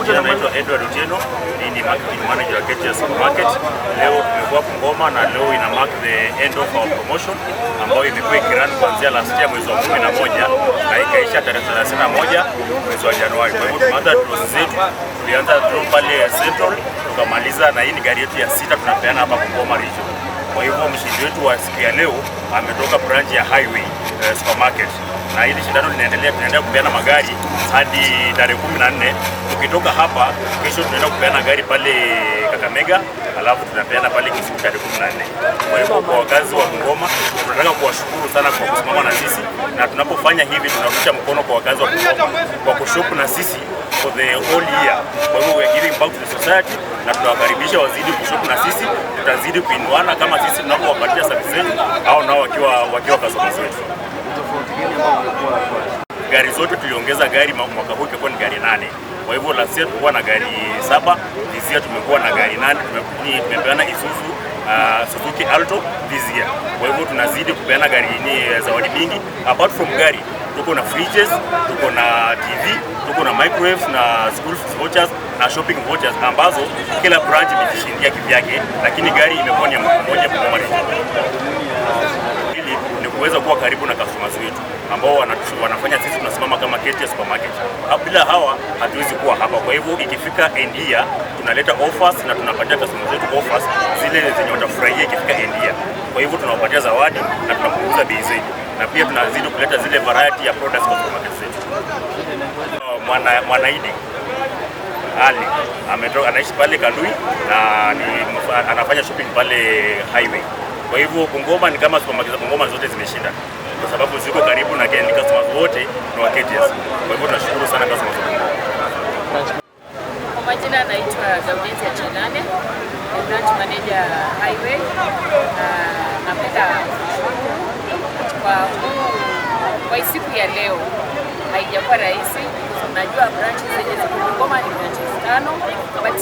majina naitwa Edward Otieno, ni marketing manager wa KTS Supermarket. Leo tumekuwa Bungoma na leo ina mark the end of our promotion ambayo imekuwa ikirun kuanzia last year mwezi wa 11 na ikaisha tarehe 31 mwezi wa Januari. Kwa hivyo tumeanza draw zetu, tulianza draw pale Central tukamaliza, na hii ni gari yetu ya 6 tunapeana hapa Bungoma region. Kwa hivyo mshindi wetu wa siku ya leo ametoka branch ya Highway Supermarket, na hili shindano linaendelea, tunaendelea kupeana magari hadi tarehe 14. Tukitoka hapa kesho tunaenda kupeana gari pale Kakamega, alafu tunapeana pale Kisumu tarehe 14. Kwa hivyo kwa wakazi wa Bungoma tunataka kuwashukuru sana kwa kusimama na sisi, na tunapofanya hivi tunarudisha mkono kwa wakazi wa Bungoma kwa kushop na sisi for the whole year. Kwa hivyo we are giving back to the society, na tunawakaribisha wazidi kushop na sisi, tutazidi kuinuana kama sisi tunapowapatia service zetu au nao wakiwa customers wetu. Gari zote tuliongeza gari mwaka huu ikakuwa ni gari 8. Kwa hivyo last year tulikuwa na gari 7, this year tumekuwa na gari 8. Tumepeana Isuzu Suzuki Alto this year. Kwa hivyo tunazidi kupeana gari zawadi mingi. Apart from gari, tuko na fridges, tuko na TV, tuko na microwaves na school vouchers na shopping vouchers ambazo kila branch imejishindia kivyake, lakini gari imekuwa ni moja kwa moja. Ili ni kuweza kuwa karibu na customers wetu ambao wanafanya sisi tunasimama kama KTS Supermarket. Bila hawa hatuwezi kuwa hapa. Kwa hivyo ikifika end year tunaleta offers na tunapatia customers wetu offers zile zenye watafurahia ikifika end year. Kwa hivyo tunawapatia zawadi na tunapunguza bei zetu, na pia tunazidi kuleta zile variety ya products kwa supermarket zetu. Mwanaidi Ali anaishi pale Kandui na anafanya shopping pale Highway. Kwa hivyo Bungoma ni kama supermarket za Bungoma zote zimeshinda kwa sababu ziko karibu na customers wote ni wa KTS. Kwa hivyo tunashukuru sana customers wa Bungoma. Kwa majina naitwa Gaudete Chelane, branch manager Highway. Napenda kwa siku ya leo haijakuwa rahisi. Najua branches zenye ziko Bungoma ni branches 5, but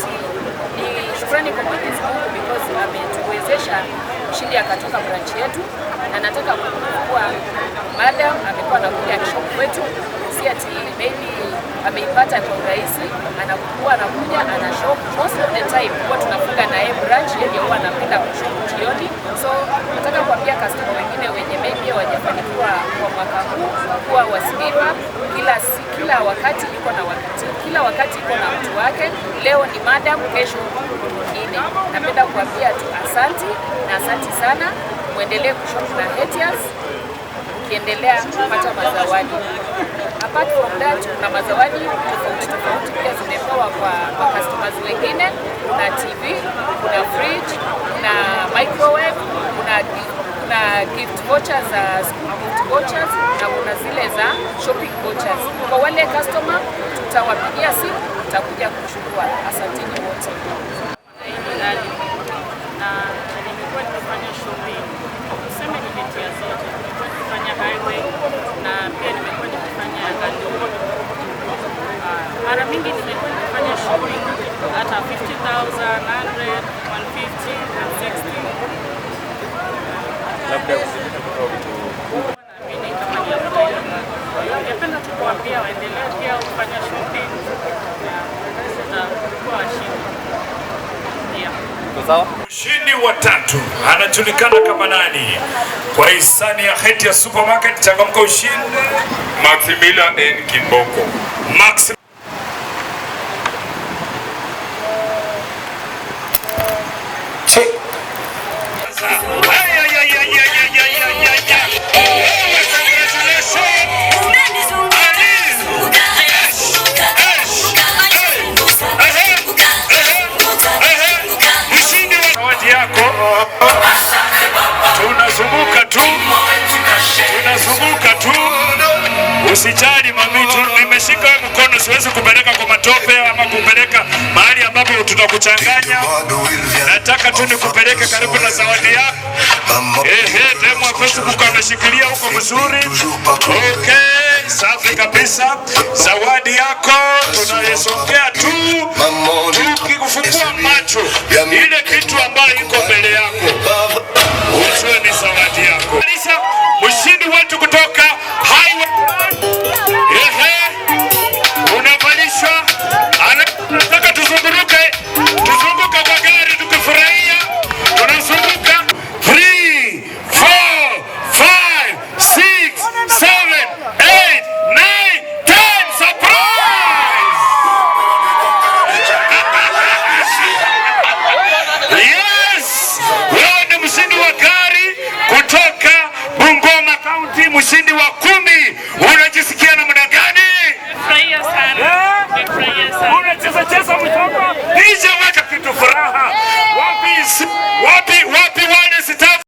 ni shukrani kwa Mwenyezi Mungu because ametuwezesha mshindi akatoka branch yetu, na nataka kuwa madam amekuwa anakuja shop kwetu, si ati maybe ameipata kwa urahisi, anakuwa anakuja ana shop most of the time. Kwa tunafunga na yeye branch yenye huwa anapenda kushop jioni, so nataka kuambia customer wengine wenye maybe hawajafanikiwa kwa mwaka huu kuwa wasigive up. Kila wakati yuko na wakati, kila wakati iko na mtu wake. Leo ni madam, kesho mwingine. Napenda kuambia tu asanti na asanti sana, muendelee kushop na KTS ukiendelea kupata mazawadi. Apart from that, kuna mazawadi tofauti pia zimepewa kwa customers wengine. Kuna TV, kuna fridge, kuna microwave, kuna gift vouchers za school gift vouchers, na kuna zile za shopping vouchers. Kwa wale customer tutawapigia simu, tutakuja kuchukua. Asanteni wote. Na nimekuwa nikifanya shopping, tuseme nimetia zote, nimekuwa nikifanya Highway na pia nimekuwa nikifanya Kandui. Mara mingi nimekuwa nikifanya shopping hata 50,000, 100, 150, 160. Labda ningependa tukuambia waendelee pia kufanya shopping na kuwa washindi. Mshindi wa 3 anajulikana kama nani? Kwa hisani ya KTS Supermarket, changamka ushindi. Maximilian N. Kimboko. Tunazunguka tu, usijali mami, nimeshika mkono, siwezi kupeleka kwa matope ama kupeleka mahali ambapo tutakuchanganya. Nataka tu nikupeleke karibu na zawadi yako. Demo wa Facebook ameshikilia huko mzuri. Okay, safi kabisa. Zawadi yako tunayesongea tu.